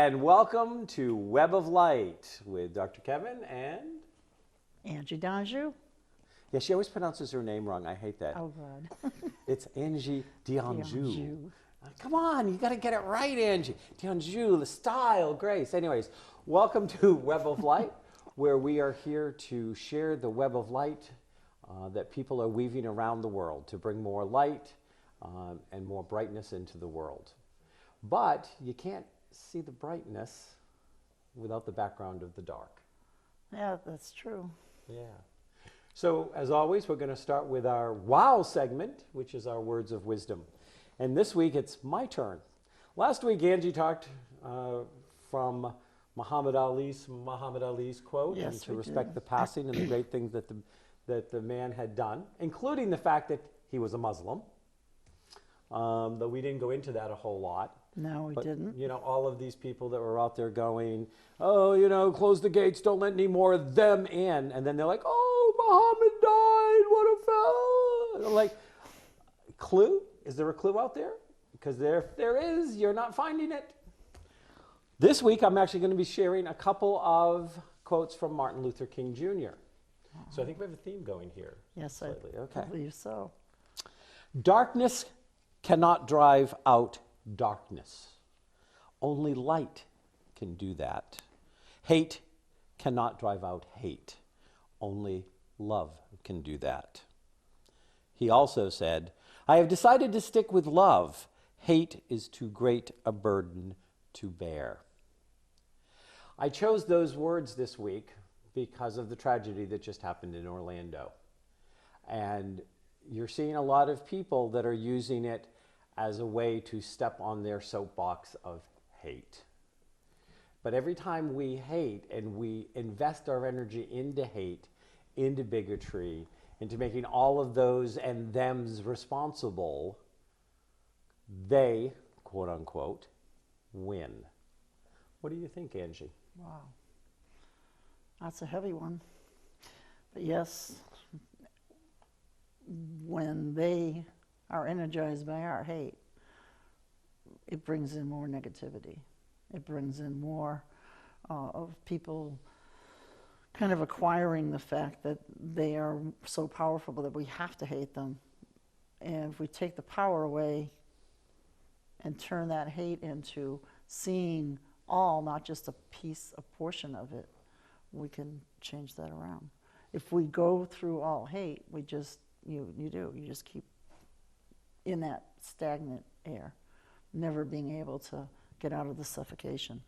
and welcome to Web of Light with Dr. Kevin and Angie D'Anjou. yeah, she always pronounces her name wrong. I hate that. Oh, God. It's Angie D'Anjou. D'Anjou. Come on, you got to get it right, Angie. D'Anjou, the style, grace. Anyways, welcome to Web of Light, where we are here to share the web of light that people are weaving around the world to bring more light and more brightness into the world. But you can't see the brightness without the background of the dark. Yeah, that's true. Yeah. So, as always, we're going to start with our wow segment, which is our words of wisdom. And this week, it's my turn. Last week, Angie talked from Muhammad Ali's quote, Yes, and to we respect did. the passing and the great things that the man had done, including the fact that he was a Muslim. Though we didn't go into that a whole lot. No, we But, didn't. you know, all of these people that were out there going, oh, you know, close the gates, don't let any more of them in. And then they're like, oh, Muhammad died, what a fella. Like, clue? Is there a clue out there? Because if there is, you're not finding it. This week, I'm actually going to be sharing a couple of quotes from Martin Luther King Jr. So I think we have a theme going here. Yes, slightly. I believe so. Darkness cannot drive out darkness. Only light can do that. Hate cannot drive out hate. Only love can do that. He also said, I have decided to stick with love. Hate is too great a burden to bear. I chose those words this week because of the tragedy that just happened in Orlando. And you're seeing a lot of people that are using it as a way to step on their soapbox of hate. But every time we hate and we invest our energy into hate, into bigotry, into making all of those and thems responsible, they, quote unquote, win. What do you think, Angie? Wow. That's a heavy one. But yes, when they are energized by our hate, it brings in more negativity. It brings in more of people kind of acquiring the fact that they are so powerful that we have to hate them. And if we take the power away and turn that hate into seeing all, not just a piece, a portion of it, we can change that around. If we go through all hate, we just, you just keep in that stagnant air, never being able to get out of the suffocation.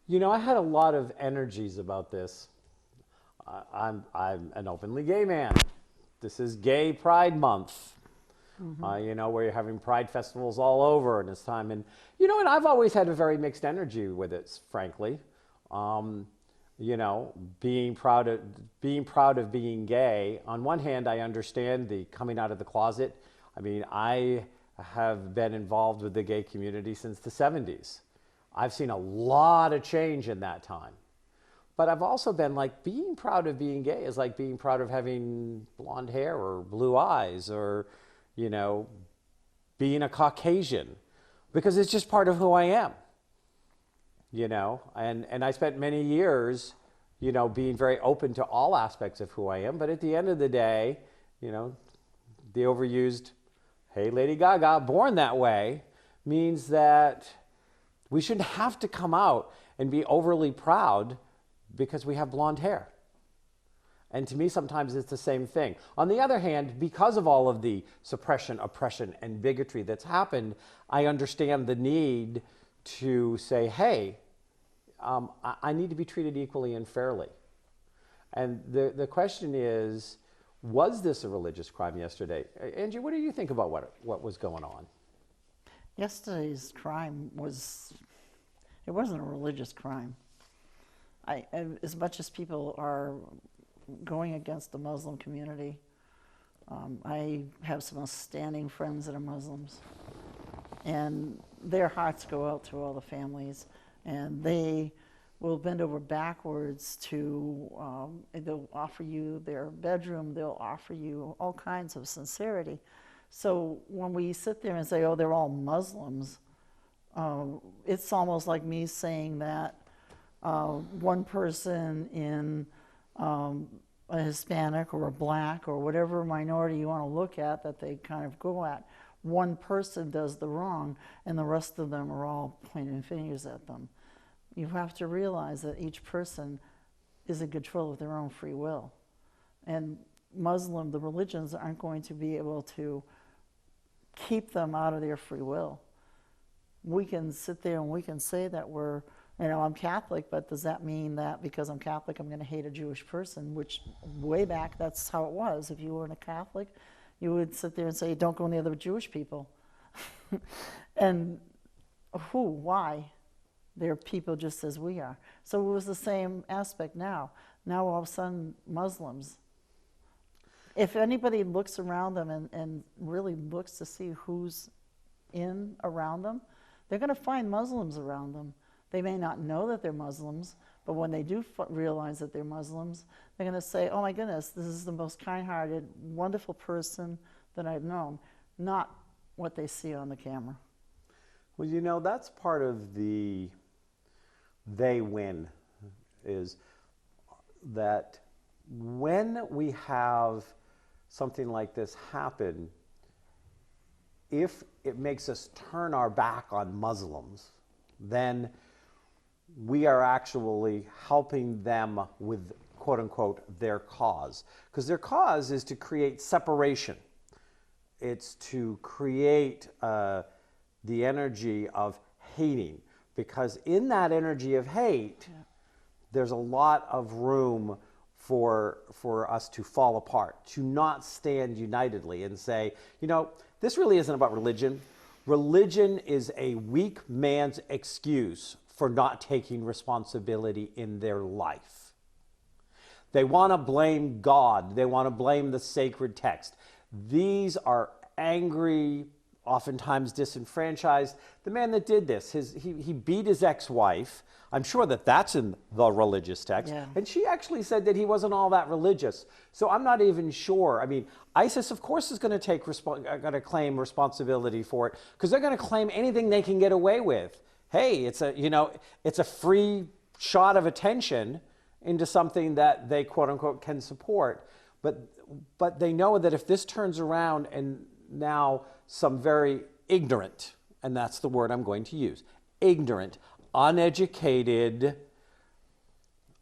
You know, I had a lot of energies about this. I'm an openly gay man. This is Gay Pride Month. You know, where you're having pride festivals all over in this time. And, you know, and I've always had a very mixed energy with it, frankly. You know, being proud of being gay. On one hand, I understand the coming out of the closet. I mean, I have been involved with the gay community since the 70s. I've seen a lot of change in that time. But I've also been like, being proud of being gay is like being proud of having blonde hair or blue eyes or, you know, being a Caucasian, because it's just part of who I am, you know, and I spent many years, you know, being very open to all aspects of who I am. But at the end of the day, you know, the overused, hey, Lady Gaga, born that way, means that we shouldn't have to come out and be overly proud because we have blonde hair. And to me, sometimes it's the same thing. On the other hand, because of all of the suppression, oppression, and bigotry that's happened, I understand the need to say, hey, I need to be treated equally and fairly. And the question is, was this a religious crime yesterday? Angie, what do you think about what was going on? Yesterday's crime it wasn't a religious crime. As much as people are going against the Muslim community, I have some outstanding friends that are Muslims, and their hearts go out to all the families, and they will bend over backwards to, they'll offer you their bedroom, they'll offer you all kinds of sincerity. So when we sit there and say, oh, they're all Muslims, It's almost like me saying that one person in a Hispanic or a black or whatever minority you want to look at that they kind of go at, one person does the wrong and the rest of them are all pointing fingers at them. You have to realize that each person is in control of their own free will. And the religions aren't going to be able to keep them out of their free will. We can sit there and we can say that I'm Catholic, but does that mean that because I'm Catholic, I'm going to hate a Jewish person? Which, way back, that's how it was. If you weren't a Catholic, you would sit there and say, don't go near the Jewish people. And why? They're people just as we are. So it was the same aspect now. Now all of a sudden, Muslims. If anybody looks around them and really looks to see who's around them, they're going to find Muslims around them. They may not know that they're Muslims, but when they do realize that they're Muslims, they're going to say, oh my goodness, this is the most kind-hearted, wonderful person that I've known, not what they see on the camera. Well, that's part of the they win, is that when we have something like this happen, if it makes us turn our back on Muslims, then we are actually helping them with, quote unquote, their cause. Because their cause is to create separation. It's to create the energy of hating. Because in that energy of hate, there's a lot of room for us to fall apart, to not stand unitedly and say, this really isn't about religion. Religion is a weak man's excuse for not taking responsibility in their life. They want to blame God. They want to blame the sacred text. These are angry, oftentimes disenfranchised. The man that did this, he beat his ex-wife. I'm sure that's in the religious text. Yeah. And she actually said that he wasn't all that religious. So I'm not even sure. I mean, ISIS, of course, is going to claim responsibility for it, because they're going to claim anything they can get away with. Hey, it's a free shot of attention into something that they, quote unquote, can support. But they know that if this turns around and now some very ignorant, and that's the word I'm going to use, ignorant, uneducated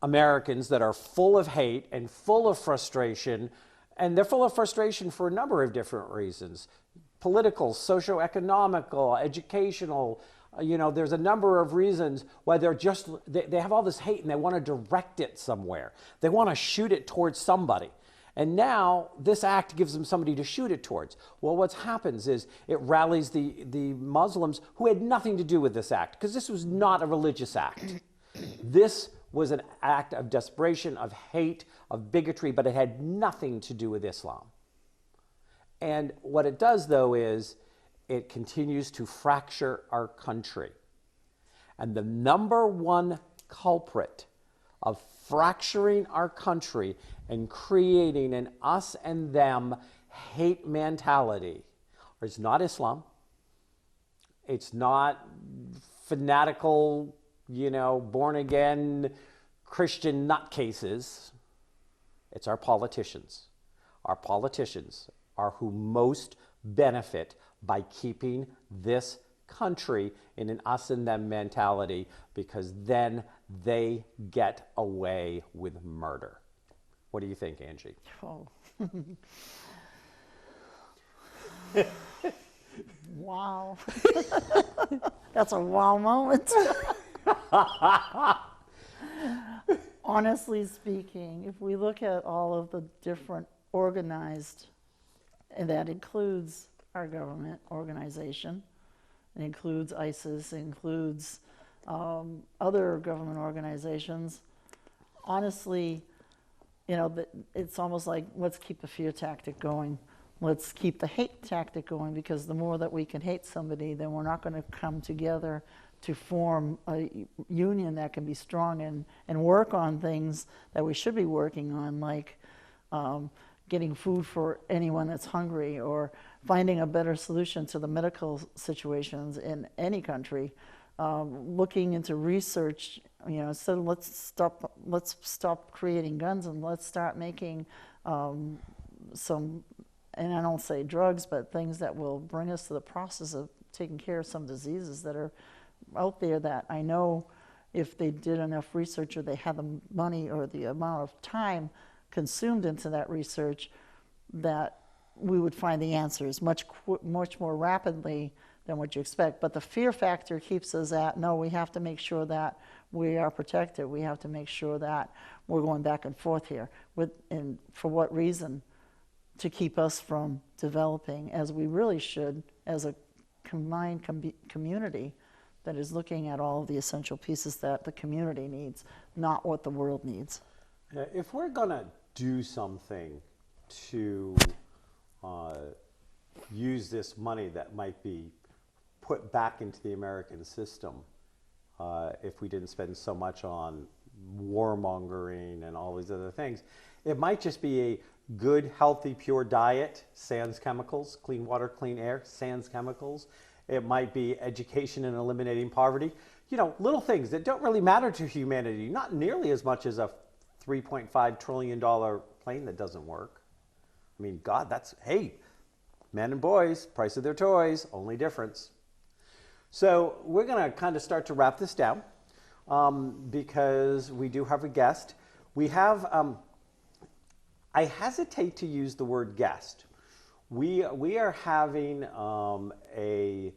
Americans that are full of hate and full of frustration, and they're full of frustration for a number of different reasons: political, socio-economical, educational. There's a number of reasons why they have all this hate and they want to direct it somewhere. They want to shoot it towards somebody. And now this act gives them somebody to shoot it towards. Well, what happens is it rallies the Muslims who had nothing to do with this act, because this was not a religious act. This was an act of desperation, of hate, of bigotry, but it had nothing to do with Islam. And what it does, though, is it continues to fracture our country. And the number one culprit of fracturing our country and creating an us and them hate mentality is not Islam. It's not fanatical, born again Christian nutcases. It's our politicians. Our politicians are who most benefit by keeping this country in an us and them mentality, because then they get away with murder. What do you think, Angie? Oh. Wow. That's a wow moment. Honestly speaking, if we look at all of the different organized, and that includes our government organization, it includes ISIS, it includes other government organizations. Honestly, it's almost like, let's keep the fear tactic going. Let's keep the hate tactic going, because the more that we can hate somebody, then we're not going to come together to form a union that can be strong and work on things that we should be working on, like getting food for anyone that's hungry, or finding a better solution to the medical situations in any country. Looking into research, so let's stop creating guns and let's start making some, and I don't say drugs, but things that will bring us to the process of taking care of some diseases that are out there, that I know if they did enough research, or they had the money or the amount of time consumed into that research, that we would find the answers much more rapidly than what you expect. But the fear factor keeps us at, no, we have to make sure that we are protected. We have to make sure that we're going back and forth here. And for what reason? To keep us from developing as we really should, as a combined community that is looking at all of the essential pieces that the community needs, not what the world needs. If we're going to do something to use this money that might be put back into the American system, if we didn't spend so much on warmongering and all these other things, it might just be a good, healthy, pure diet, sans chemicals, clean water, clean air, sans chemicals. It might be education and eliminating poverty. Little things that don't really matter to humanity, not nearly as much as a $3.5 trillion plane that doesn't work. I mean, God, hey, men and boys, price of their toys, only difference. So we're going to kind of start to wrap this down because we do have a guest. We have, I hesitate to use the word guest. We are having a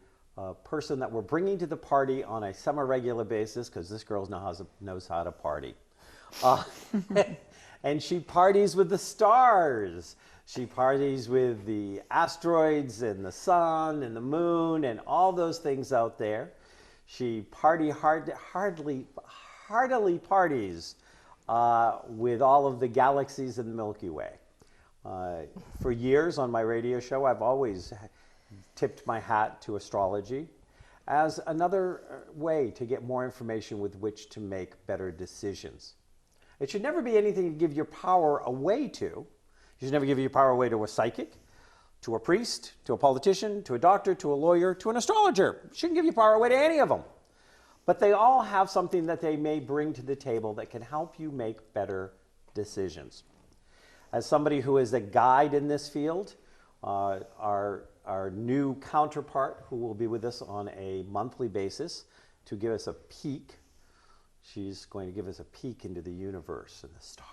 person that we're bringing to the party on a semi-regular basis, because this girl knows how to party. And she parties with the stars. She parties with the asteroids and the sun and the moon and all those things out there. She heartily parties with all of the galaxies in the Milky Way. For years on my radio show, I've always tipped my hat to astrology as another way to get more information with which to make better decisions. It should never be anything to give your power away to. You should never give your power away to a psychic, to a priest, to a politician, to a doctor, to a lawyer, to an astrologer. You shouldn't give your power away to any of them. But they all have something that they may bring to the table that can help you make better decisions. As somebody who is a guide in this field, our new counterpart who will be with us on a monthly basis to give us a peek, she's going to give us a peek into the universe and the stars.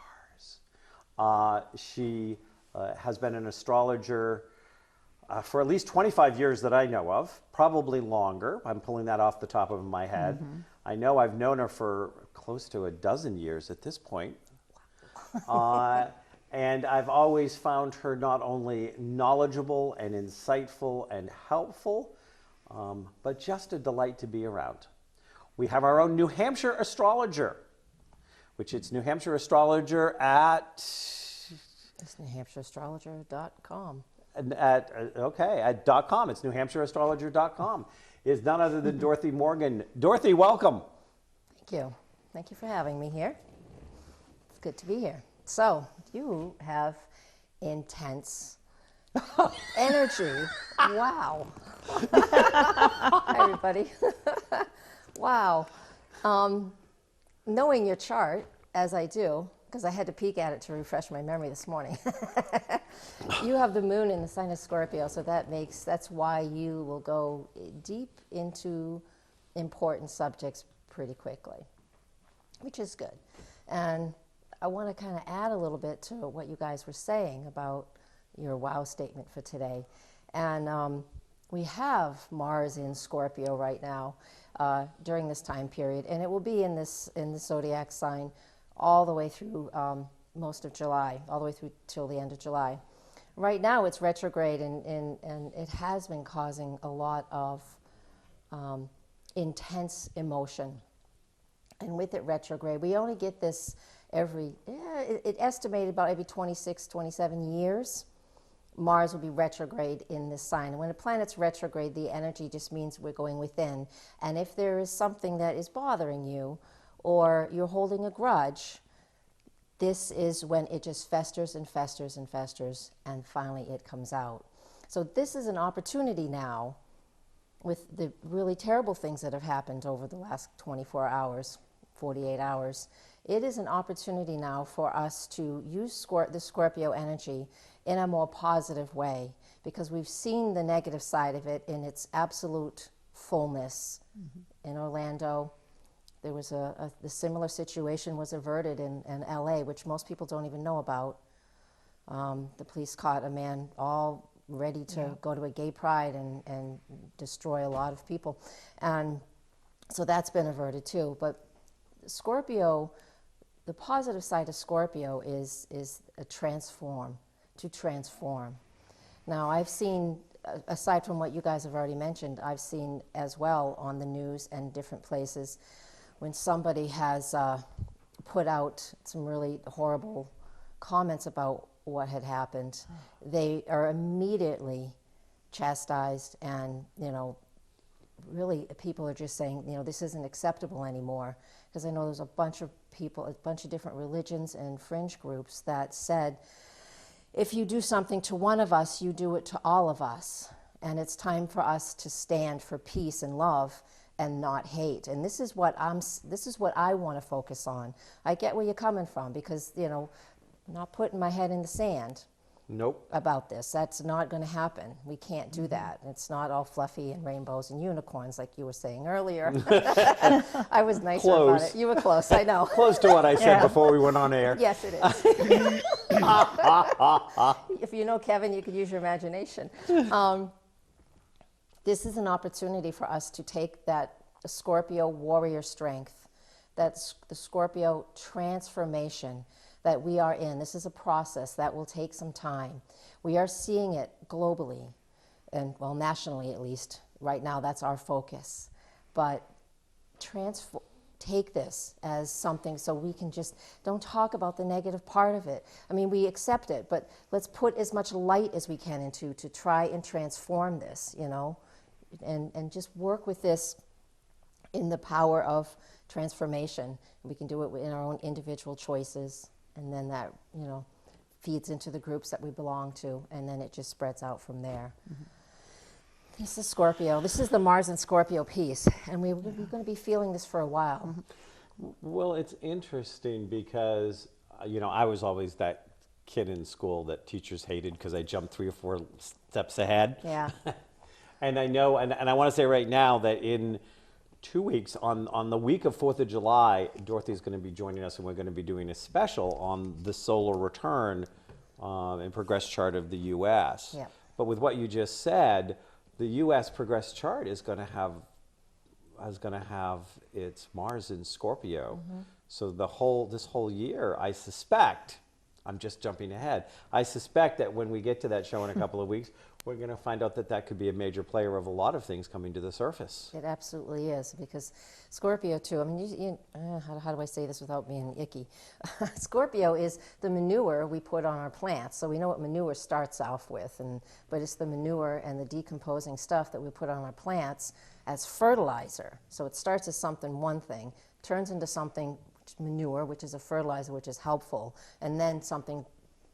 She has been an astrologer for at least 25 years that I know of, probably longer. I'm pulling that off the top of my head. Mm-hmm. I know I've known her for close to a dozen years at this point. And I've always found her not only knowledgeable and insightful and helpful, but just a delight to be around. We have our own New Hampshire astrologer, which it's New Hampshire astrologer at... It's NewHampshireAstrologer.com. At .com. It's NewHampshireAstrologer.com. Is none other than Dorothy Morgan. Dorothy, welcome. Thank you. Thank you for having me here. It's good to be here. So, you have intense energy. Wow. Hi, everybody. Wow. Knowing your chart, as I do, because I had to peek at it to refresh my memory this morning. You have the moon in the sign of Scorpio, so that's why you will go deep into important subjects pretty quickly, which is good. And I want to kind of add a little bit to what you guys were saying about your wow statement for today. And we have Mars in Scorpio right now during this time period, and it will be in the zodiac sign all the way through most of July, all the way through till the end of July. Right now it's retrograde, and it has been causing a lot of intense emotion. And with it retrograde, we only get this it estimated about every 26, 27 years. Mars will be retrograde in this sign. And when a planet's retrograde, the energy just means we're going within. And if there is something that is bothering you, or you're holding a grudge, this is when it just festers and festers and festers, and finally it comes out. So this is an opportunity now, with the really terrible things that have happened over the last 24 hours, 48 hours. It is an opportunity now for us to use the Scorpio energy in a more positive way, because we've seen the negative side of it in its absolute fullness. In Orlando, there was the similar situation was averted in LA, which most people don't even know about. The police caught a man all ready to go to a gay pride and destroy a lot of people. And so that's been averted too. But Scorpio, the positive side of Scorpio is to transform. Now, I've seen, aside from what you guys have already mentioned, I've seen as well on the news and different places when somebody has put out some really horrible comments about what had happened. They are immediately chastised, and really people are just saying, this isn't acceptable anymore. Because I know there's a bunch of people, a bunch of different religions and fringe groups that said, if you do something to one of us, you do it to all of us. And it's time for us to stand for peace and love and not hate. And this is what I want to focus on. I get where you're coming from, because, I'm not putting my head in the sand. Nope. About this. That's not going to happen. We can't do that. It's not all fluffy and rainbows and unicorns like you were saying earlier. I was nicer about it. You were close, I know. Close to what I said before we went on air. Yes, it is. If you know Kevin, you could use your imagination. This is an opportunity for us to take that Scorpio warrior strength, that's the Scorpio transformation that we are in. This is a process that will take some time. We are seeing it globally, and well, nationally at least. Right now, that's our focus. But take this as something so we can just don't talk about the negative part of it. I mean, we accept it, but let's put as much light as we can into to try and transform this, and just work with this in the power of transformation. We can do it in our own individual choices. And then that, feeds into the groups that we belong to, and then it just spreads out from there. This is Scorpio. This is the Mars and Scorpio piece, and we're going to be feeling this for a while. Well, it's interesting because, I was always that kid in school that teachers hated because I jumped 3 or 4 steps ahead. Yeah. And I know, and I want to say right now that in 2 weeks, on the week of 4th of July, Dorothy's going to be joining us, and we're going to be doing a special on the solar return and progress chart of the U.S. Yeah. But with what you just said, the U.S. progress chart is going to have its Mars in Scorpio. So this whole year, I suspect, I'm just jumping ahead, I suspect that when we get to that show in a couple of weeks, we're going to find out that could be a major player of a lot of things coming to the surface. It absolutely is, because Scorpio too, I mean, how do I say this without being icky? Scorpio is the manure we put on our plants. So we know what manure starts off with, but it's the manure and the decomposing stuff that we put on our plants as fertilizer. So it starts as one thing, turns into something, manure, which is a fertilizer, which is helpful, and then something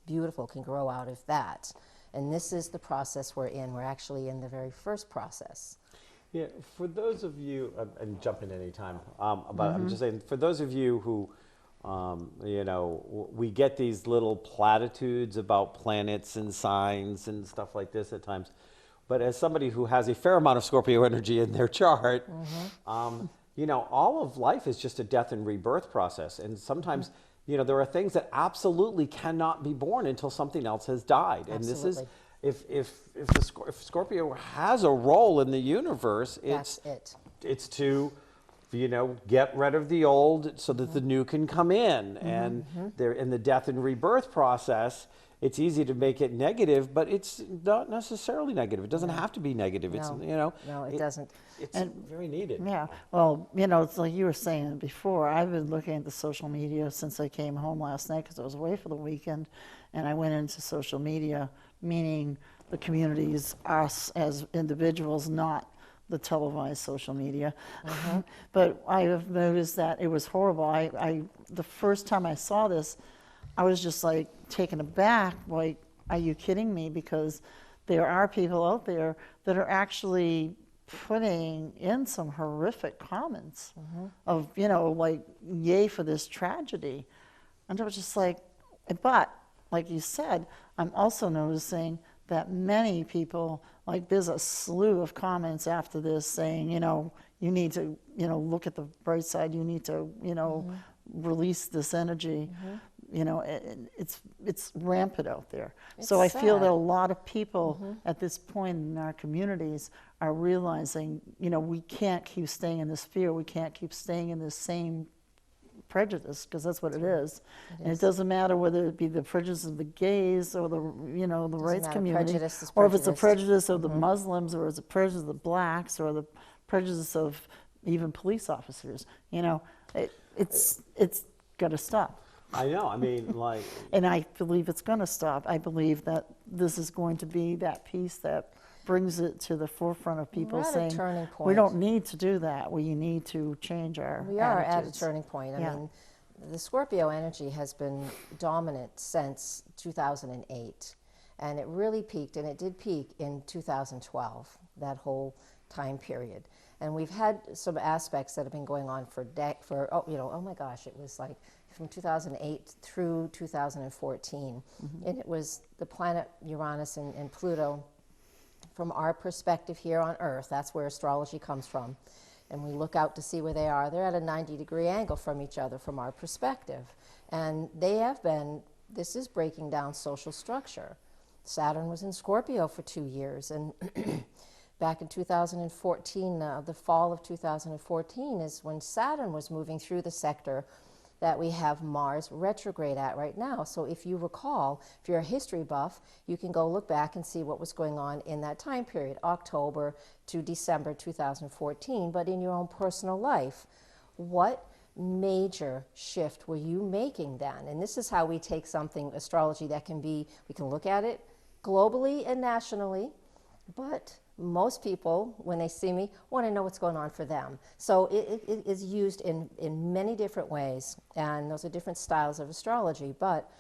beautiful can grow out of that. And this is the process we're in. We're actually in the very first process. Yeah, for those of you, and jump in any time, but I'm just saying, for those of you who, we get these little platitudes about planets and signs and stuff like this at times. But as somebody who has a fair amount of Scorpio energy in their chart, all of life is just a death and rebirth process. And sometimes, there are things that absolutely cannot be born until something else has died. And Absolutely. this is, if Scorpio has a role in the universe, it's to, get rid of the old so that the new can come in. And they're in the death and rebirth process. It's easy to make it negative, but it's not necessarily negative. It doesn't have to be negative. No, it doesn't. It's very needed. Yeah, well, it's like you were saying before, I've been looking at the social media since I came home last night because I was away for the weekend, and I went into social media, meaning the communities, us as individuals, not the televised social media. But I have noticed that it was horrible. The first time I saw this, I was just like taken aback, like, are you kidding me? Because there are people out there that are actually putting in some horrific comments of, like, yay for this tragedy. And I was just like, but like you said, I'm also noticing that many people, like, there's a slew of comments after this saying, you need to, look at the bright side, you need to, release this energy. It's rampant out there. So I feel sad. that a lot of people at this point in our communities are realizing, we can't keep staying in this fear, we can't keep staying in this same prejudice, because that's what it is. And it doesn't matter whether it be the prejudice of the gays or the the rights matter. community, Prejudice is or if it's a prejudice. prejudice of the Muslims, or it's a prejudice of the blacks, or the prejudice of even police officers. It's got to stop. I know. I mean, like, And I believe it's going to stop. I believe that this is going to be that piece that brings it to the forefront of people We're at a saying, turning we point. don't need to do that. We need to change our We are at a attitudes. turning point. I Yeah. mean, the Scorpio energy has been dominant since 2008, and it really peaked, and it did peak in 2012, that whole time period. And we've had some aspects that have been going on oh my gosh, it was like from 2008 through 2014. And it was the planet Uranus and Pluto. From our perspective here on Earth, that's where astrology comes from. And we look out to see where they are. They're at a 90-degree angle from each other from our perspective. And this is breaking down social structure. Saturn was in Scorpio for 2 years. And back in 2014, the fall of 2014 is when Saturn was moving through the sector that we have Mars retrograde at right now. So if you recall, if you're a history buff, you can go look back and see what was going on in that time period, October to December 2014. But in your own personal life, what major shift were you making then? And this is how we take something, astrology, that can be, we can look at it globally and nationally, but most people, when they see me, want to know what's going on for them. So it is used in many different ways, and those are different styles of astrology. But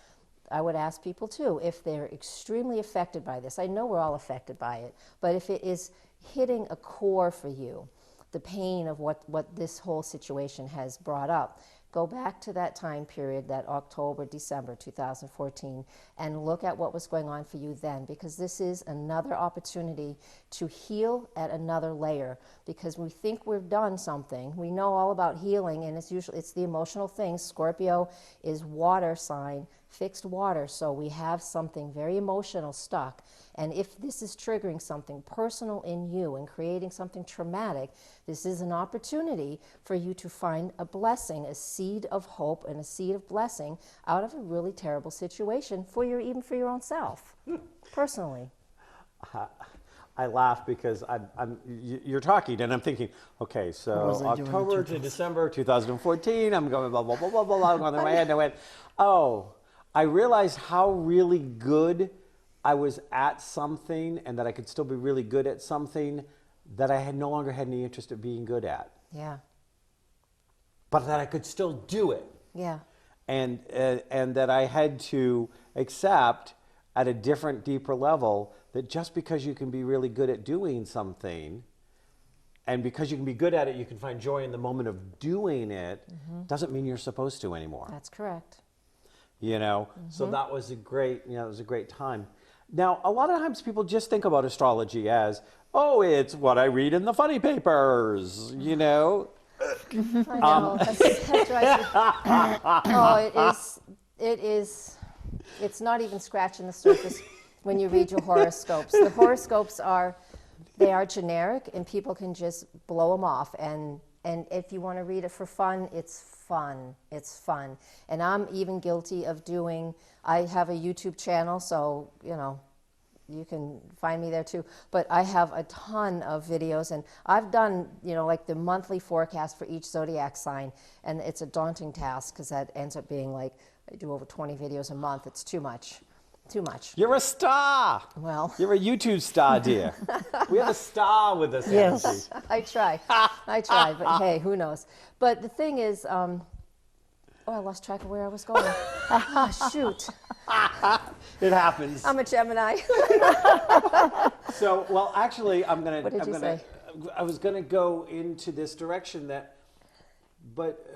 I would ask people too, if they're extremely affected by this, I know we're all affected by it, but if it is hitting a core for you, the pain of what this whole situation has brought up, go back to that time period, that October, December 2014, and look at what was going on for you then, because this is another opportunity to heal at another layer, because we think we've done something. We know all about healing, and it's the emotional things. Scorpio is water sign, fixed water, so we have something very emotional stuck. And if this is triggering something personal in you and creating something traumatic, this is an opportunity for you to find a blessing, a seed of hope and a seed of blessing out of a really terrible situation even for your own self, personally. I laugh because you're talking and I'm thinking, okay, so was I doing in October to December 2014, I'm going blah, blah, blah, blah, blah, blah, going through my head, and I went, oh, I realized how really good I was at something, and that I could still be really good at something that I had no longer had any interest in being good at. Yeah. But that I could still do it. Yeah. And that I had to accept at a different, deeper level that just because you can be really good at doing something, and because you can be good at it, you can find joy in the moment of doing it, doesn't mean you're supposed to anymore. That's correct. So that was a great, it was a great time. Now, a lot of times people just think about astrology as, oh, it's what I read in the funny papers, I know. That drives me. It's not even scratching the surface when you read your horoscopes. The horoscopes are generic, and people can just blow them off. And if you want to read it for fun, it's fun. It's fun. And I'm even guilty of I have a YouTube channel, so, you can find me there too. But I have a ton of videos, and I've done, like the monthly forecast for each zodiac sign. And it's a daunting task, because that ends up being like, I do over 20 videos a month. It's too much. Too much. You're a star. Well. You're a YouTube star, dear. We have a star with us. Yes. Energy. I try, but hey, who knows? But the thing is, Oh, I lost track of where I was going. Ah, shoot. It happens. I'm a Gemini. So, well, actually, What did you say? I was gonna go into this direction but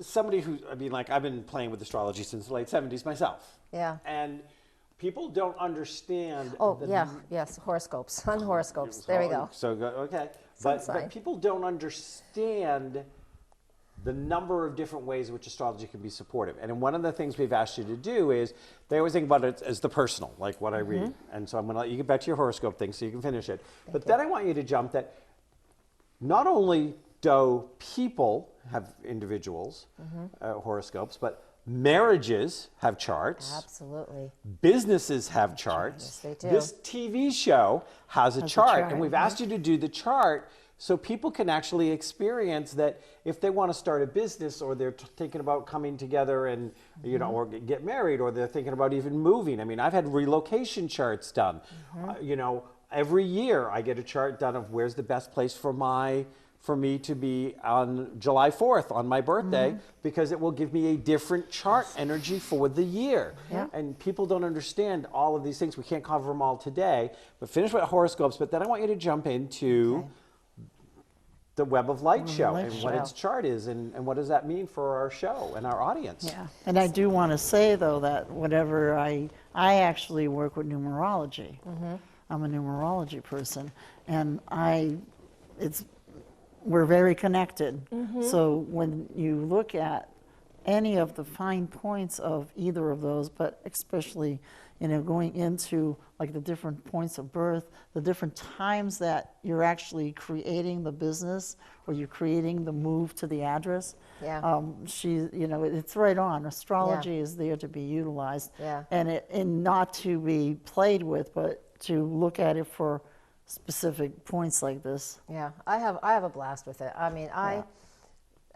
somebody who, I mean, like, I've been playing with astrology since the late 70s myself. Yeah. And people don't understand. Oh, yeah, yes, horoscopes, sun horoscopes. There we go. So, okay. Sun But sign. people don't understand the number of different ways in which astrology can be supportive. And one of the things we've asked you to do is, they always think about it as the personal, like what I read. And so I'm gonna let you get back to your horoscope thing so you can finish it. But then I want you to jump that not only do people have individuals, horoscopes, but marriages have charts. Absolutely. Businesses have charts. Yes, they do. This TV show has a Has a chart, chart, and we've asked you to do the chart so people can actually experience that if they want to start a business, or they're thinking about coming together and, you know, or get married, or they're thinking about even moving. I mean, I've had relocation charts done. You know, every year I get a chart done of where's the best place for me to be on July 4th on my birthday, because it will give me a different chart energy for the year. Yeah. And people don't understand all of these things. We can't cover them all today, but finish with horoscopes. But then I want you to jump into the Web of Light show Light and what show. its chart is, and what does that mean for our show and our audience. Yeah, and I do want to say, though, that whatever I actually work with numerology. I'm a numerology person, and we're very connected. So when you look at any of the fine points of either of those, but especially, you know, going into like the different points of birth, the different times that you're actually creating the business, or you're creating the move to the address. Yeah. You know, it's right on. Astrology is there to be utilized, Yeah. and not to be played with, but to look at it for specific points like this. Yeah, I have a blast with it. I mean,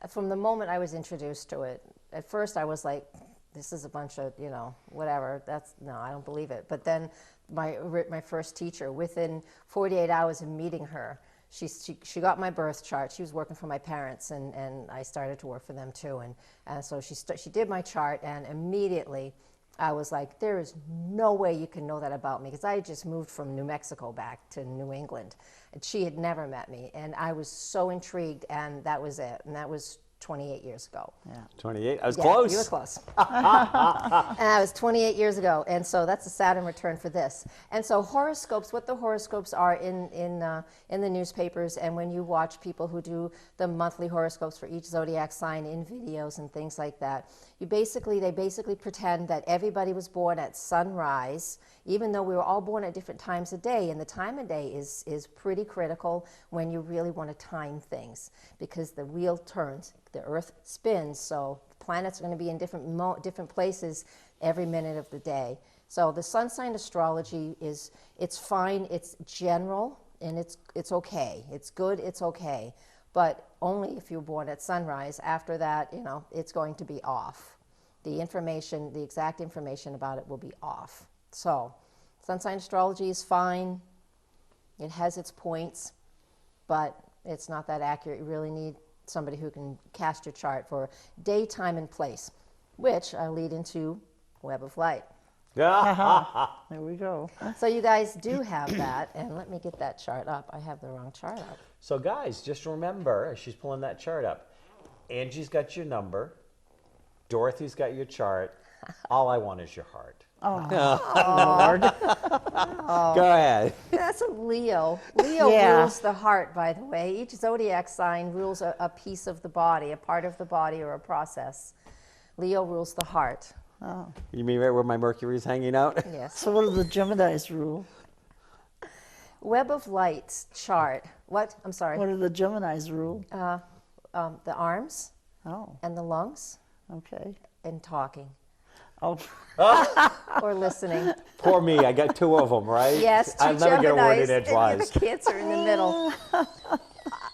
from the moment I was introduced to it, at first I was like, this is a bunch of, you know, whatever. No, I don't believe it. But then my first teacher, within 48 hours of meeting her, she got my birth chart. She was working for my parents, and I started to work for them too. And so she did my chart, and immediately I was like, there is no way you can know that about me, because I had just moved from New Mexico back to New England, and she had never met me, and I was so intrigued, and that was it. And that was 28 years ago. Yeah. 28. I was Yeah, close. you were close. And I was 28 years ago, and so that's a Saturn return for this. And so horoscopes, what the horoscopes are in the newspapers, and when you watch people who do the monthly horoscopes for each zodiac sign in videos and things like that, they basically pretend that everybody was born at sunrise, even though we were all born at different times of day. And the time of day is pretty critical when you really want to time things, because the wheel turns, the earth spins, so the planets are going to be in different places every minute of the day. So the sun sign astrology it's fine, it's general, and it's okay. It's good, it's okay. But only if you're born at sunrise. After that, you know, it's going to be off. The exact information about it will be off. So sun sign astrology is fine. It has its points, but it's not that accurate. You really need somebody who can cast your chart for day, time, and place, which I lead into Web of Light. There we go. So you guys do have that, and let me get that chart up. I have the wrong chart up. So guys, just remember, as she's pulling that chart up, Angie's got your number, Dorothy's got your chart. All I want is your heart. Lord. Go ahead. That's a Leo. Leo Yeah. rules the heart, by the way. Each zodiac sign rules a piece of the body, a part of the body, or a process. Leo rules the heart. You mean right where my Mercury's hanging out? Yes. So what do the Geminis rule? Web of Light's chart. What? I'm sorry. What do the Geminis rule? The arms Oh, and the lungs okay. and talking Oh, or listening. Poor me, I got two of them, right? Yes, 2 I'll never get a word Geminis, in and you have edgewise. a Cancer in the middle.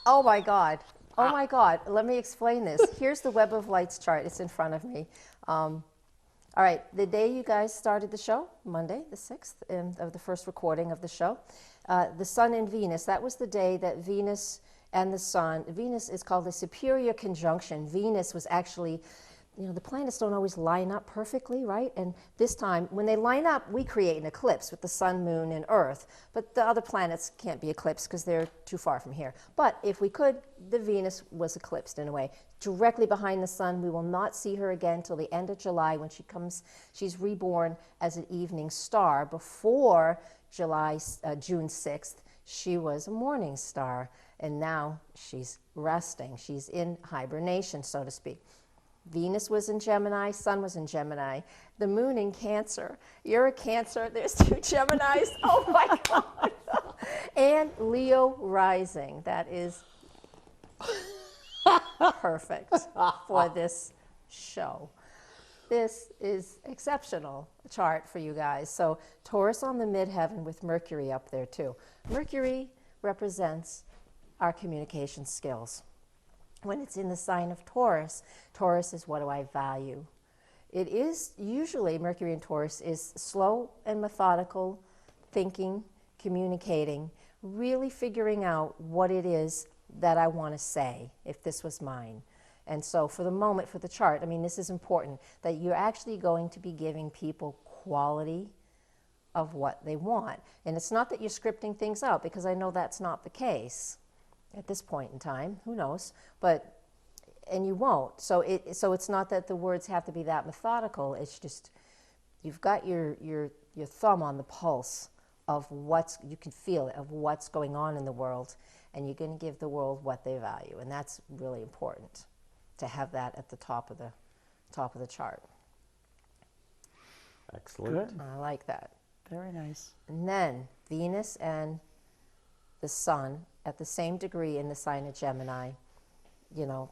Oh my God. Oh my God. Let me explain this. Here's the Web of Light's chart. It's in front of me. All right, the day you guys started the show, Monday the 6th, of the first recording of the show, the Sun and Venus, that was the day that Venus and the Sun, Venus is called the superior conjunction. Venus was actually the planets don't always line up perfectly, right? And this time, when they line up, we create an eclipse with the sun, moon, and earth. But the other planets can't be eclipsed because they're too far from here. But if we could, the Venus was eclipsed in a way. Directly behind the sun, we will not see her again till the end of July when she's reborn as an evening star. Before June 6th, she was a morning star. And now she's resting. She's in hibernation, so to speak. Venus was in Gemini, Sun was in Gemini, the moon in Cancer. You're a Cancer, there's 2 Geminis, oh my God. And Leo rising, that is perfect for this show. This is exceptional chart for you guys. So Taurus on the midheaven with Mercury up there too. Mercury represents our communication skills. When it's in the sign of Taurus, Taurus is what do I value? It is usually, Mercury in Taurus is slow and methodical thinking, communicating, really figuring out what it is that I want to say if this was mine. And so for the moment, for the chart, I mean, this is important, that you're actually going to be giving people quality of what they want. And it's not that you're scripting things out, because I know that's not the case at this point in time, who knows, and you won't. So it's not that the words have to be that methodical, it's just, you've got your thumb on the pulse of you can feel it, of what's going on in the world, and you're going to give the world what they value, and that's really important, to have that at the top of the chart. Excellent. Good. I like that. Very nice. And then Venus and the Sun at the same degree in the sign of Gemini.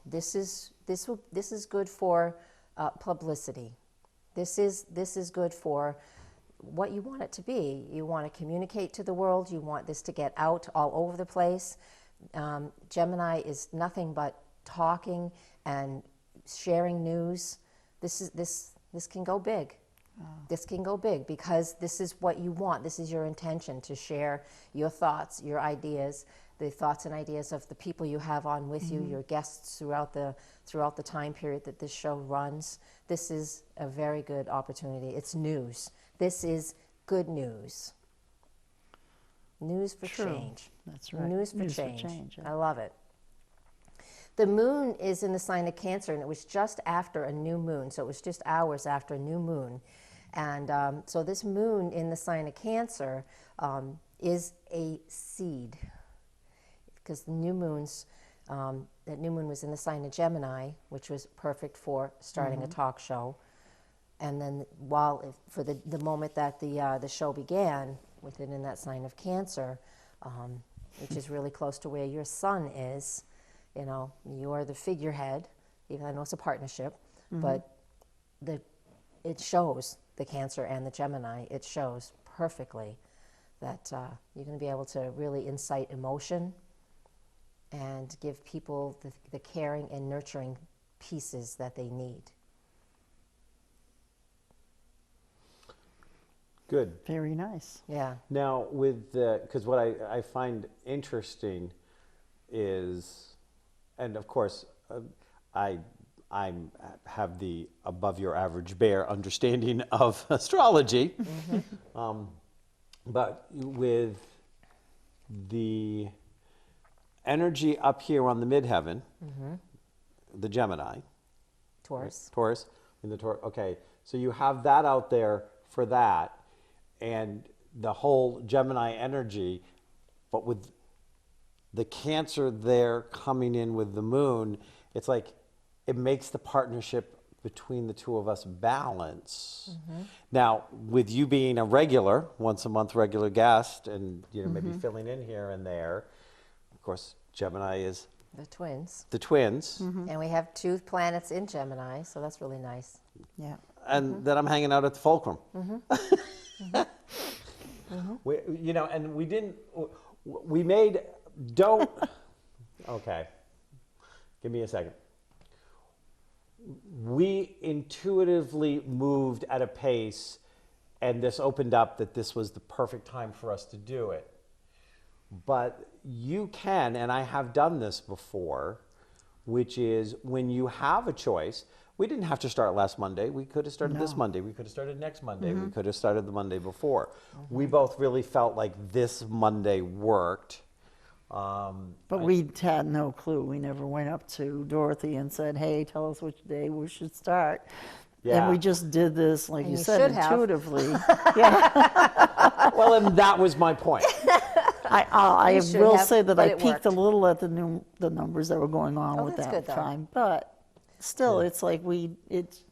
This is good for publicity. This is good for what you want it to be. You want to communicate to the world. You want this to get out all over the place. Gemini is nothing but talking and sharing news. This can go big. This can go big because this is what you want. This is your intention, to share your thoughts, your ideas, the thoughts and ideas of the people you have on with you, your guests throughout the time period that this show runs. This is a very good opportunity. It's news. This is good news. News for True. change. That's right. News for News for change. change, yeah. I love it. The moon is in the sign of Cancer, and it was just after a new moon, so it was just hours after a new moon. And so this moon in the sign of Cancer is a seed, because the new moons, that new moon was in the sign of Gemini, which was perfect for starting a talk show. And then for the moment that the show began, within in that sign of Cancer, which is really close to where your sun is, you're the figurehead, even though I know it's a partnership, but it shows, the Cancer and the Gemini, it shows perfectly that you're going to be able to really incite emotion and give people the caring and nurturing pieces that they need. Good. Very nice. Yeah. Now, because what I find interesting is, and of course, I have the above your average bear understanding of astrology, but with the energy up here on the midheaven, the Gemini, Taurus. Taurus, okay, so you have that out there for that, and the whole Gemini energy, but with the Cancer there coming in with the moon, it's like it makes the partnership between the two of us balance. Now, with you being a regular, once a month regular guest, and maybe filling in here and there, of course, Gemini is The twins. the twins, And we have 2 planets in Gemini, so that's really nice. Yeah. and then I'm hanging out at the fulcrum. And we didn't. We made. Don't. Okay. Give me a second. We intuitively moved at a pace, and this opened up that this was the perfect time for us to do it. But you can, and I have done this before, which is when you have a choice, We didn't have to start last Monday. We could have started this No. Monday. We could have started next Monday. We could have started the Monday before. We both really felt like this Monday worked. But we had no clue. We never went up to Dorothy and said, hey, tell us which day we should start. And Yeah. we just did this, like And you you said, should have. intuitively. Well, and that was my point. I You should will have, say that but I it peeked a worked. little at the numbers that were going on Oh, with that's that good, though. time. But still, it's like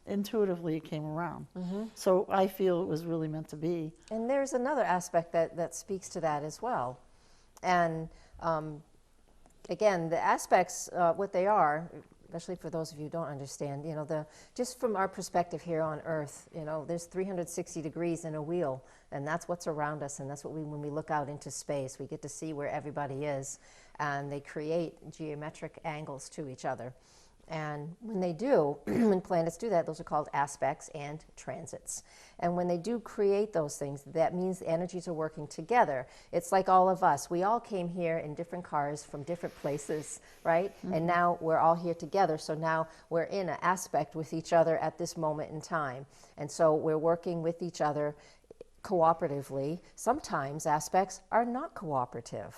intuitively it came around. So I feel it was really meant to be. And there's another aspect that speaks to that as well. And again, the aspects, what they are, especially for those of you who don't understand, just from our perspective here on Earth, there's 360 degrees in a wheel, and that's what's around us, and that's what when we look out into space, we get to see where everybody is, and they create geometric angles to each other. And when they do, when planets do that, those are called aspects and transits. And when they do create those things, that means the energies are working together. It's like all of us. We all came here in different cars from different places, right? And now we're all here together. So now we're in an aspect with each other at this moment in time. And so we're working with each other cooperatively. Sometimes aspects are not cooperative.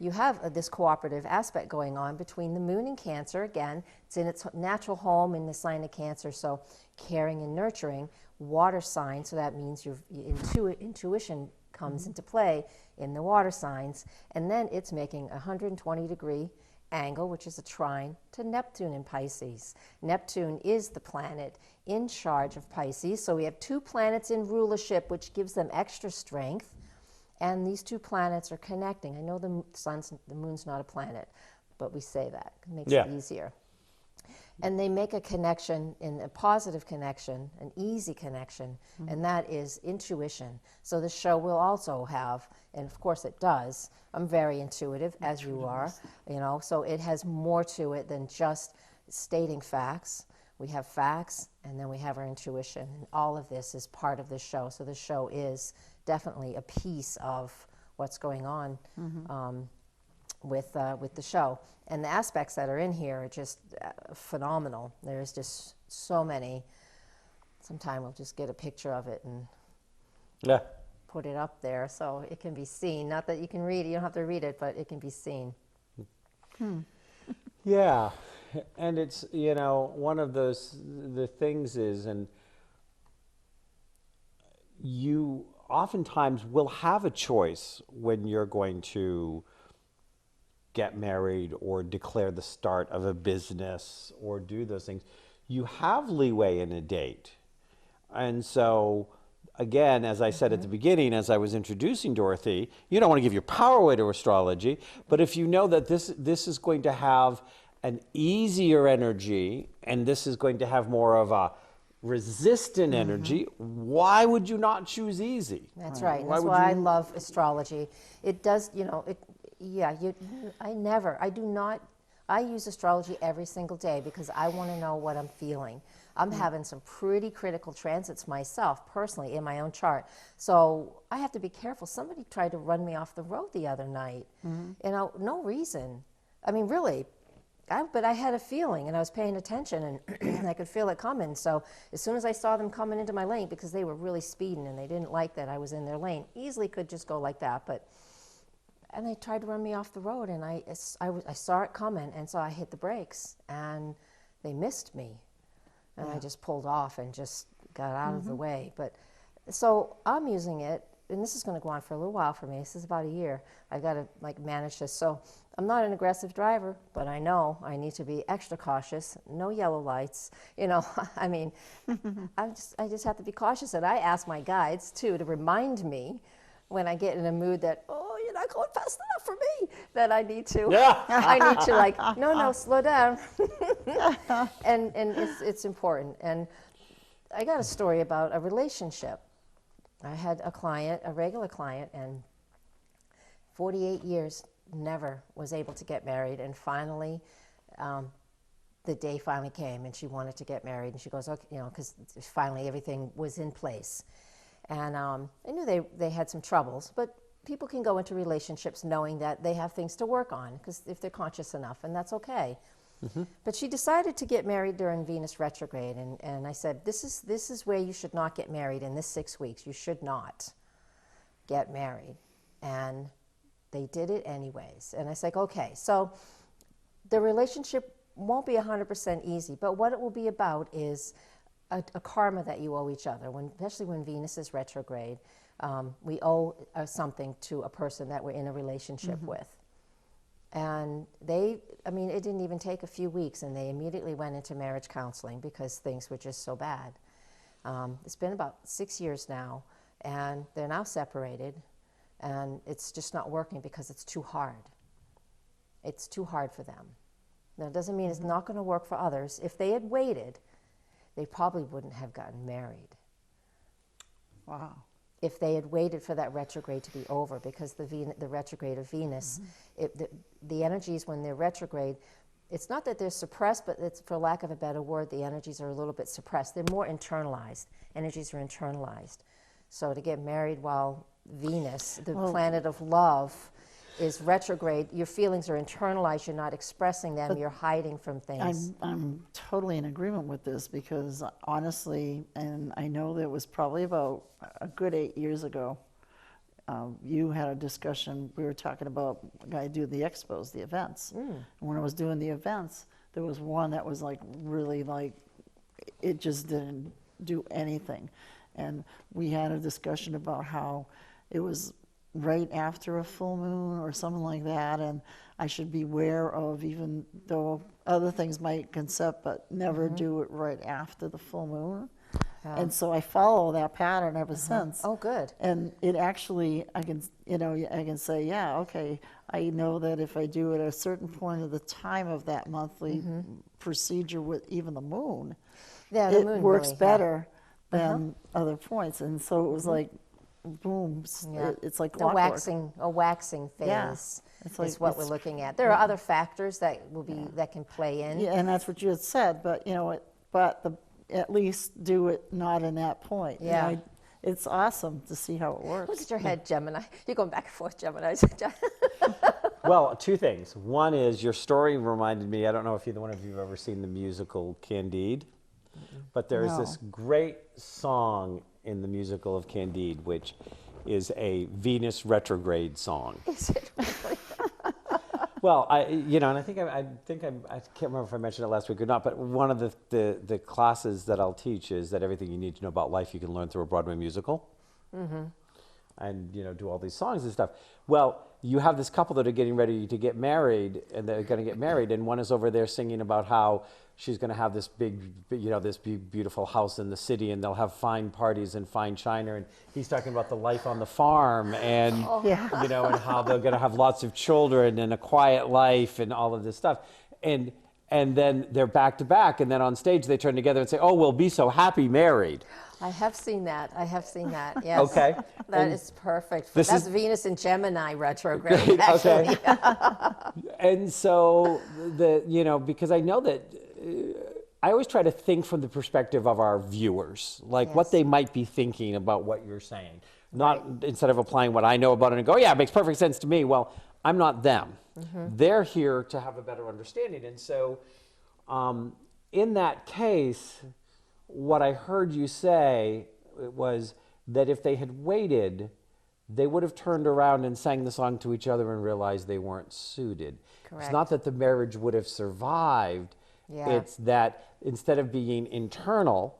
You have this cooperative aspect going on between the moon and Cancer. Again, it's in its natural home in the sign of Cancer, so caring and nurturing. Water sign, so that means your intuition comes into play in the water signs. And then it's making a 120-degree angle, which is a trine, to Neptune in Pisces. Neptune is the planet in charge of Pisces, so we have two planets in rulership, which gives them extra strength. And these two planets are connecting. I know the moon's not a planet, but we say that. It makes it easier. And they make a connection, in a positive connection, an easy connection, and that is intuition. So the show will also have, and of course it does, I'm very intuitive, as you are, so it has more to it than just stating facts. We have facts, and then we have our intuition, and all of this is part of the show. So the show is definitely a piece of what's going on with the show. And the aspects that are in here are just phenomenal. There's just so many. Sometime we'll just get a picture of it and put it up there so it can be seen. Not that you can read it, you don't have to read it, but it can be seen. Yeah, and it's, one of the things is, and you oftentimes will have a choice when you're going to get married or declare the start of a business or do those things. You have leeway in a date. And so, again, as I said at the beginning, as I was introducing Dorothy, you don't want to give your power away to astrology, but if you know that this is going to have an easier energy and this is going to have more of a resistant energy, why would you not choose easy? That's right. That's why I love astrology. It does, I use astrology every single day because I want to know what I'm feeling. I'm having some pretty critical transits myself, personally, in my own chart. So I have to be careful. Somebody tried to run me off the road the other night, no reason. I mean, really. But I had a feeling, and I was paying attention, and I could feel it coming. So as soon as I saw them coming into my lane, because they were really speeding, and they didn't like that I was in their lane, easily could just go like that. And they tried to run me off the road, and I saw it coming, and so I hit the brakes, and they missed me. And I just pulled off and just got out of the way. But so I'm using it, and this is going to go on for a little while for me. This is about a year. I've got to manage this. So I'm not an aggressive driver, but I know I need to be extra cautious. No yellow lights. I mean, I just have to be cautious. And I ask my guides too to remind me when I get in a mood that, oh, you're not going fast enough for me, that I need to. I need to no, slow down. and it's important. And I got a story about a relationship. I had a client, a regular client, and 48 years, never was able to get married. And finally, the day finally came, and she wanted to get married. And she goes, okay, because finally everything was in place. And I knew they had some troubles, but people can go into relationships knowing that they have things to work on, because if they're conscious enough, and that's okay. But she decided to get married during Venus retrograde, and I said, this is where you should not get married in this 6 weeks. You should not get married. And they did it anyways. And I was like, okay, so the relationship won't be 100% easy, but what it will be about is a karma that you owe each other, especially when Venus is retrograde. We owe something to a person that we're in a relationship with. And it didn't even take a few weeks, and they immediately went into marriage counseling because things were just so bad. It's been about 6 years now, and they're now separated, and it's just not working because it's too hard. It's too hard for them. Now, it doesn't mean it's not going to work for others. If they had waited, they probably wouldn't have gotten married. Wow. If they had waited for that retrograde to be over, because the retrograde of Venus, the energies when they're retrograde, it's not that they're suppressed, but it's, for lack of a better word, the energies are a little bit suppressed. They're more internalized. Energies are internalized. So to get married while Venus, the planet of love, is retrograde, your feelings are internalized, you're not expressing them, you're hiding from things. I'm totally in agreement with this because honestly, and I know that it was probably about a good 8 years ago, you had a discussion, we were talking about, I do the expos, the events. And when I was doing the events, there was one that was like really like, it just didn't do anything. And we had a discussion about how it was right after a full moon or something like that, and I should be aware of, even though other things might concept, but never do it right after the full moon. And so I follow that pattern ever since. Oh, good. And it actually, I can say, yeah, okay, I know that if I do it at a certain point of the time of that monthly procedure with even the moon, The it moon works really, better than other points. And so it was like, boom, it's like clockwork. A waxing phase Yeah. It's like, is what we're looking at. There are other factors that will be that can play in. Yeah, and that's what you had said, but at least do it not in that point. Yeah. It's awesome to see how it works. Look at your head, Gemini. You're going back and forth, Gemini. Well, two things. One is your story reminded me, I don't know if either one of you have ever seen the musical Candide, but there's this great song in the musical of Candide, which is a Venus retrograde song. Is it really? Well, and I can't remember if I mentioned it last week or not, but one of the classes that I'll teach is that everything you need to know about life you can learn through a Broadway musical. And, do all these songs and stuff. Well, you have this couple that are getting ready to get married, and they're going to get married, and one is over there singing about how she's going to have this big, beautiful house in the city, and they'll have fine parties and fine china, and he's talking about the life on the farm, and and how they're going to have lots of children and a quiet life and all of this stuff, and then they're back to back, and then on stage they turn together and say, "Oh, we'll be so happy married." I have seen that. Yes. Okay. That is perfect. That's Venus in Gemini retrograde. Okay. Actually. And so because I know that I always try to think from the perspective of our viewers, like what they might be thinking about what you're saying. Not instead of applying what I know about it and go, yeah, it makes perfect sense to me. Well, I'm not them. They're here to have a better understanding. And so in that case, what I heard you say was that if they had waited, they would have turned around and sang the song to each other and realized they weren't suited. Correct. It's not that the marriage would have survived. Yeah. It's that instead of being internal,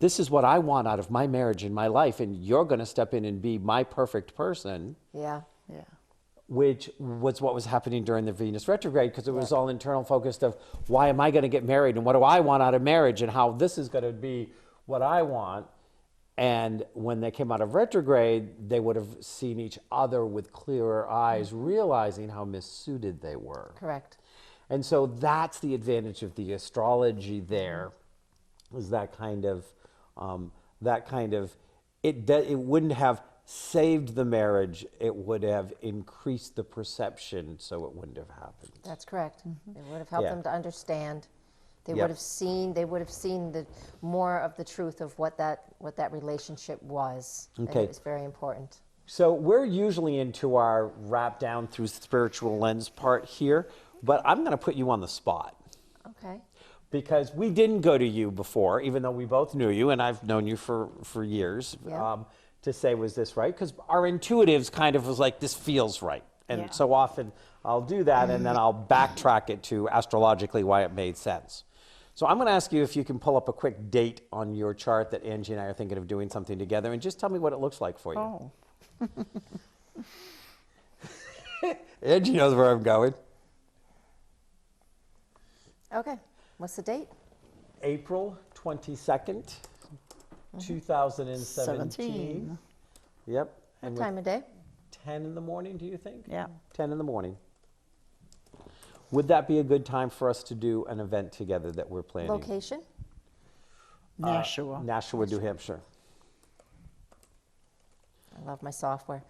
this is what I want out of my marriage and my life, and you're going to step in and be my perfect person. Yeah. Yeah. Which was what was happening during the Venus retrograde, because it was all internal focused of why am I going to get married and what do I want out of marriage and how this is going to be what I want. And when they came out of retrograde, they would have seen each other with clearer eyes, realizing how missuited they were. Correct. And so that's the advantage of the astrology there, is that kind of it wouldn't have saved the marriage, it would have increased the perception, so it wouldn't have happened. That's correct. It would have helped them to understand. They would have seen the more of the truth of what that relationship was. Okay. And it was very important. So we're usually into our wrap down through spiritual lens part here, but I'm going to put you on the spot. Okay. Because we didn't go to you before, even though we both knew you, and I've known you for years, Yeah. to say, was this right? Because our intuitives kind of was like, this feels right. And Yeah. so often I'll do that, and then I'll backtrack it to astrologically why it made sense. So I'm going to ask you if you can pull up a quick date on your chart that Angie and I are thinking of doing something together, and just tell me what it looks like for you. Oh, Angie knows where I'm going. Okay. What's the date? April 22nd, 2017. 17. Yep. What And time of day? 10 in the morning, do you think? Yeah. 10 in the morning. Would that be a good time for us to do an event together that we're planning? Location? Nashua. Nashua, New Hampshire. I love my software.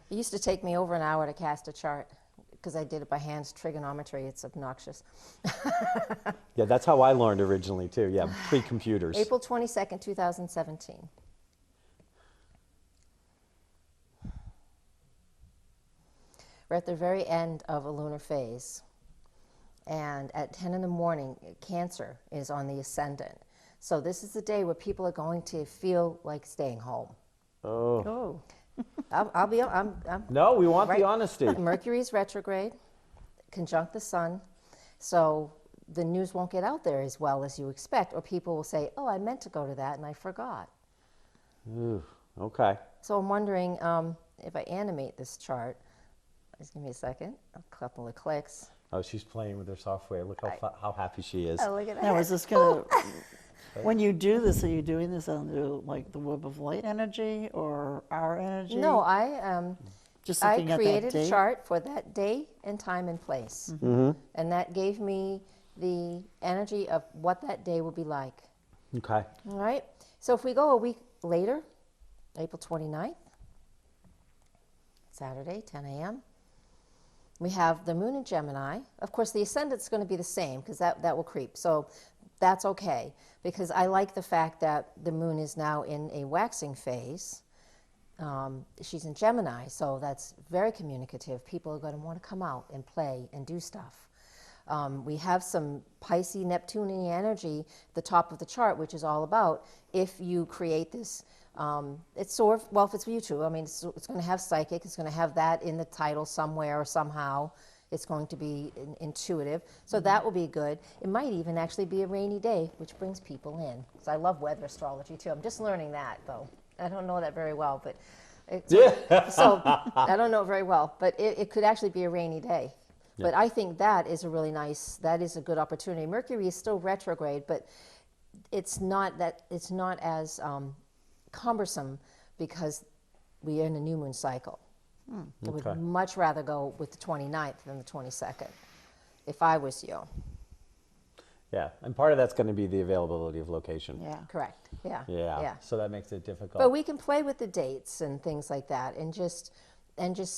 It used to take me over an hour to cast a chart because I did it by hand, trigonometry. It's obnoxious. Yeah, that's how I learned originally too. Yeah, pre-computers. April 22nd, 2017. We're at the very end of a lunar phase. And at 10 in the morning, Cancer is on the ascendant. So this is the day where people are going to feel like staying home. Oh. I'm No, we want right. the honesty. Mercury's retrograde, conjunct the sun, so the news won't get out there as well as you expect, or people will say, oh, I meant to go to that and I forgot. Ooh, okay. So I'm wondering if I animate this chart, just give me a second, a couple of clicks. Oh, she's playing with her software. Look how happy she is. Oh, look at that. Now, is this going to, when you do this, are you doing this under like the web of light energy or our energy? No, I Just I looking at that created a date? chart for that day and time and place. And that gave me the energy of what that day will be like. Okay. All right. So if we go a week later, April 29th, Saturday, 10 a.m., we have the moon in Gemini. Of course, the ascendant's going to be the same because that will creep. So that's okay because I like the fact that the moon is now in a waxing phase. She's in Gemini, so that's very communicative. People are going to want to come out and play and do stuff. We have some Pisces, Neptunian energy at the top of the chart, which is all about if you create this. It's sort of, well, if it's YouTube, I mean, it's going to have psychic, it's going to have that in the title somewhere or somehow. It's going to be intuitive. So that will be good. It might even actually be a rainy day, which brings people in. So I love weather astrology too. I'm just learning that though. I don't know that very well, but so I don't know it very well, but it could actually be a rainy day. Yeah. But I think that is a really nice, that is a good opportunity. Mercury is still retrograde, but it's not as cumbersome because we are in a new moon cycle. I would much rather go with the 29th than the 22nd if I was you. Yeah, and part of that's going to be the availability of location. Yeah. Correct. Yeah. Yeah. So that makes it difficult. But we can play with the dates and things like that and just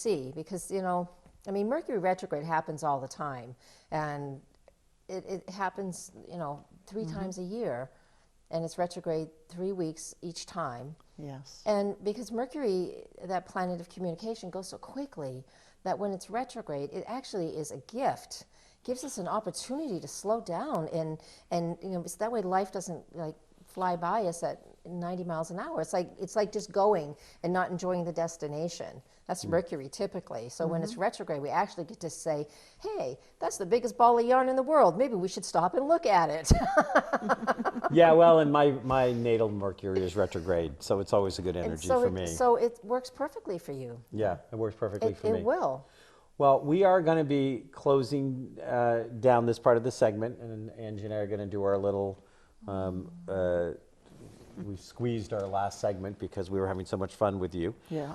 see because, you know, I mean, Mercury retrograde happens all the time and it happens, you know, 3 times a year and it's retrograde 3 weeks each time. Yes. And because Mercury, that planet of communication, goes so quickly that when it's retrograde, it actually is a gift. Gives us an opportunity to slow down and you know, so that way life doesn't like fly by us at 90 miles an hour. It's like just going and not enjoying the destination. That's Mercury typically. So when it's retrograde, we actually get to say, hey, that's the biggest ball of yarn in the world. Maybe we should stop and look at it. Yeah, well, and my natal Mercury is retrograde, so it's always a good energy for me. So it works perfectly for you. Yeah, it works perfectly for me. It will. Well, we are going to be closing down this part of the segment, and Angie and I are going to do our little, we squeezed our last segment because we were having so much fun with you. Yeah.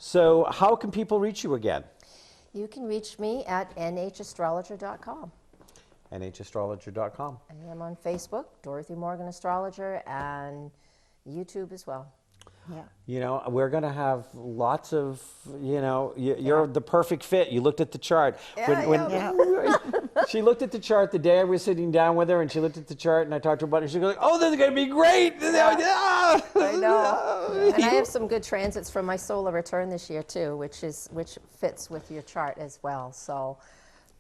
So how can people reach you again? You can reach me at nhastrologer.com. nhastrologer.com. I am on Facebook, Dorothy Morgan Astrologer, and YouTube as well. Yeah. You know, we're going to have lots of, you know, you're the perfect fit. You looked at the chart. She looked at the chart the day I was sitting down with her, and she looked at the chart, and I talked to her about it, and she goes, oh, this is going to be great. I know. And I have some good transits from my solar return this year, too, which fits with your chart as well. So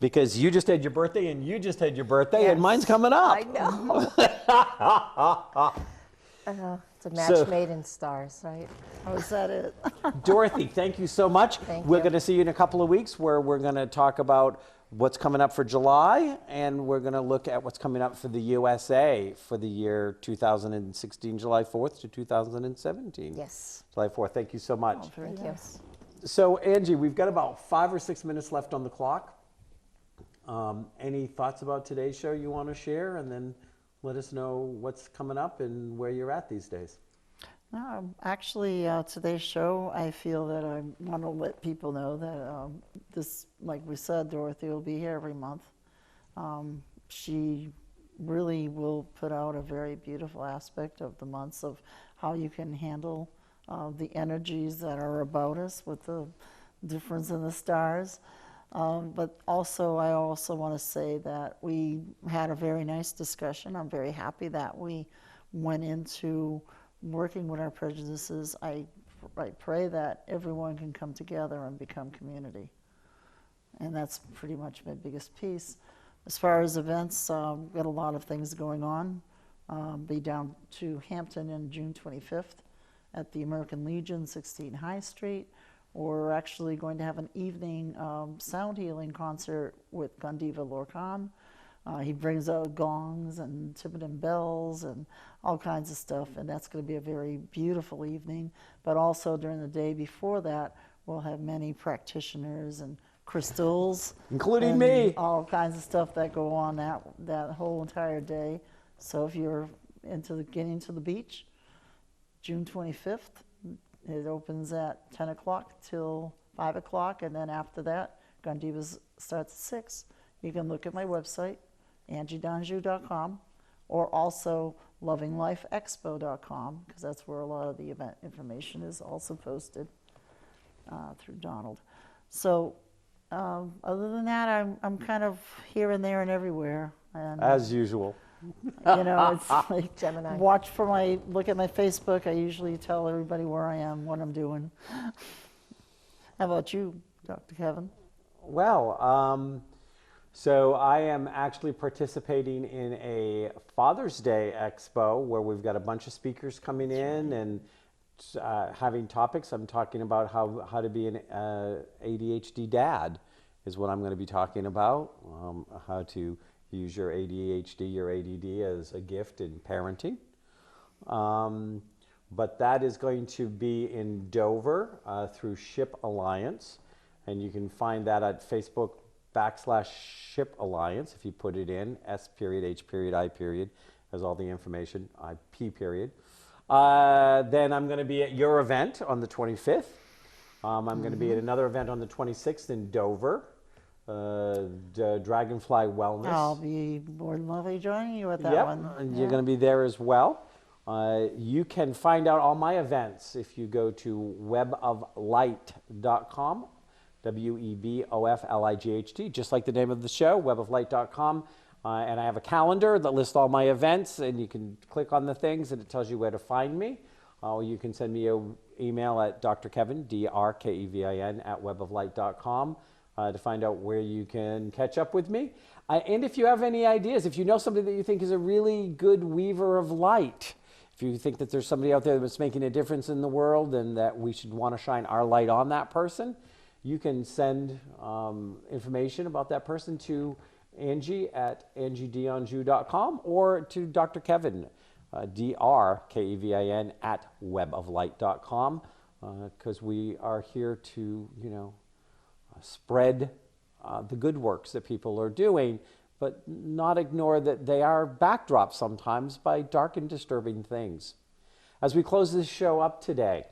Because you just had your birthday and you just had your birthday and mine's coming up. I know. It's a match So- made in stars, right? Oh, is that it? Dorothy, thank you so much. Thank We're you. going to see you in a couple of weeks where we're going to talk about what's coming up for July, and we're going to look at what's coming up for the USA for the year 2016, July 4th to 2017. Yes. July 4th. Thank you so much. Oh, very Thank you. nice. So, Angie, we've got about 5 or 6 minutes left on the clock. Any thoughts about today's show you want to share? And then let us know what's coming up and where you're at these days. No, actually, today's show, I feel that I want to let people know that this, like we said, Dorothy will be here every month. She really will put out a very beautiful aspect of the months of how you can handle the energies that are about us with the difference in the stars. But also, I also want to say that we had a very nice discussion. I'm very happy that we went into working with our prejudices. I pray that everyone can come together and become community. And that's pretty much my biggest piece. As far as events, we've got a lot of things going on. Be down to Hampton on June 25th at the American Legion, 16 High Street. We're actually going to have an evening sound healing concert with Gundiva Lorcan. He brings out gongs and Tibetan bells and all kinds of stuff, and that's going to be a very beautiful evening. But also during the day before that, we'll have many practitioners and crystals. Including and me. all kinds of stuff that go on that whole entire day. So if you're into getting to the beach, June 25th, it opens at 10 o'clock till 5 o'clock, and then after that, Gundivas starts at 6. You can look at my website, angiedonjou.com, or also lovinglifeexpo.com, because that's where a lot of the event information is also posted through Donald. So other than that, I'm kind of here and there and everywhere. And As usual. you know, it's like Gemini. look at my Facebook. I usually tell everybody where I am, what I'm doing. How about you, Dr. Kevin? Well, so I am actually participating in a Father's Day Expo where we've got a bunch of speakers coming in and having topics. I'm talking about how to be an ADHD dad is what I'm going to be talking about, how to use your ADHD, your ADD as a gift in parenting. But that is going to be in Dover through Ship Alliance. And you can find that at Facebook/Ship Alliance if you put it in, S.H.I. has all the information, IP. Then I'm going to be at your event on the 25th. I'm going to be at another event on the 26th in Dover. Dragonfly Wellness. I'll be more than lovely joining you at that Yep, one. and you're going to be there as well. You can find out all my events if you go to weboflight.com, WEBOFLIGHT, just like the name of the show, weboflight.com. And I have a calendar that lists all my events, and you can click on the things, and it tells you where to find me. Or you can send me an email at drkevin, DRKEVIN, at weboflight.com. To find out where you can catch up with me. And if you have any ideas, if you know somebody that you think is a really good weaver of light, if you think that there's somebody out there that's making a difference in the world and that we should want to shine our light on that person, you can send information about that person to Angie at angiedonjou.com or to Dr. Kevin, DRKEVIN, at weboflight.com, because we are here to, spread the good works that people are doing, but not ignore that they are backdropped sometimes by dark and disturbing things. As we close this show up today,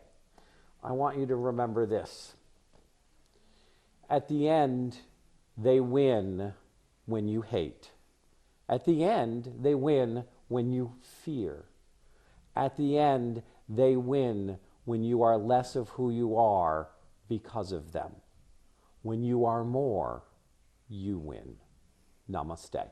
I want you to remember this. At the end, they win when you hate. At the end, they win when you fear. At the end, they win when you are less of who you are because of them. When you are more, you win. Namaste.